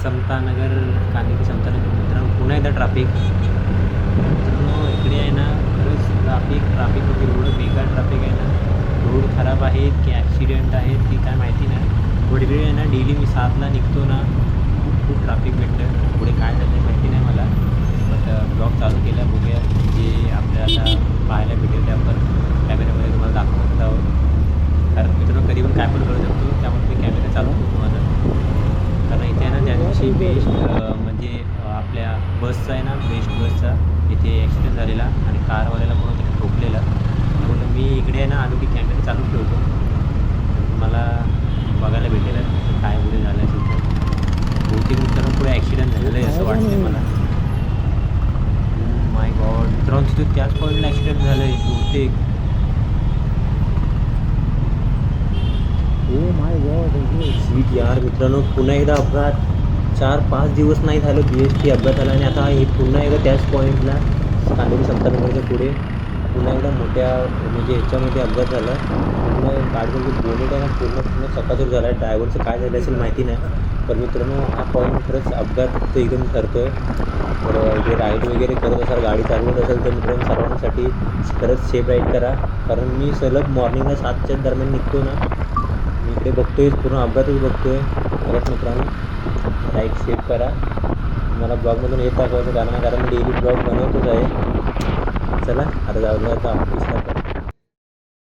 समतानगर, कांदिवली समतानगर मित्रांनो पुन्हा एकदा ट्रॅफिक. मित्रांनो इकडे आहे ना खरंच ट्रॅफिक म्हणजे एवढं बेकार ट्रॅफिक आहे ना. रोड खराब आहेत की ॲक्सिडेंट आहेत की काय माहिती नाही. थोडी वेळ आहे ना डेली मी 7ला निघतो ना, खूप ट्रॅफिक भेटतं. पुढे काय झालं आहे माहिती नाही मला. बट ब्लॉग चालू केला, बघूया जे आपल्याला पाहायला भेटेल ते आपण कॅमेऱ्यामध्ये तुम्हाला दाखवत आहोत. कारण मित्रांनो कधी पण काय पण करू शकतो, त्यामुळे मी कॅमेरा चालू ठेवतो माझा. कारण इथे आहे ना त्या दिवशी बेस्ट म्हणजे आपल्या बसचा आहे ना बेस्ट बसचा इथे ॲक्सिडेंट झालेला आणि कारवाल्याला कोणतरी ठोकलेला. त्यामुळे मी इकडे आहे ना आलो की कॅमेरा चालू ठेवतो, तुम्हाला बघायला भेटेल काय पुढे झालं आहे तिथं. बहुतेक मित्रांनो पुढे ॲक्सिडेंट झालेलं आहे असं वाटतं मला. माय गॉड मित्रांनो तिथे त्याच पॉईंटला ॲक्सिडेंट झालं आहे बहुतेक. ओ माय गॉड सीट यार मित्रांनो, पुन्हा एकदा अपघात. 4-5 दिवस नाही झालं BST अपघात झाला आणि आता हे पुन्हा एकदा त्याच पॉईंटला कांदिवली समतानगरच्या पुढे पुन्हा एकदा मोठ्या म्हणजे ह्याच्यामध्ये अपघात झाला. पूर्ण गाडीचं बोनेट आहे ना पूर्ण चकाचूर झाला आहे. ड्रायव्हरचं काय झालं असेल माहिती नाही. तर मित्रांनो हा पॉईंट खरंच अपघात एकदम ठरतो आहे. तर जे राईड वगैरे करत असाल, गाडी चालवत असाल तर मित्रांनो सर्वांसाठी खरंच सेफ राईड करा. कारण मी सलग मॉर्निंगला 7च्या दरम्यान निघतो ना, मी इकडे बघतो आहे पूर्ण अपघातच बघतो आहे. खरंच मित्रांनो राईड सेफ करा. मला ब्लॉगमधून हेच दाखवायचं कारण मी डेली ब्लॉग बनवतोच आहे. चला आता जाऊया आता ऑफिसला.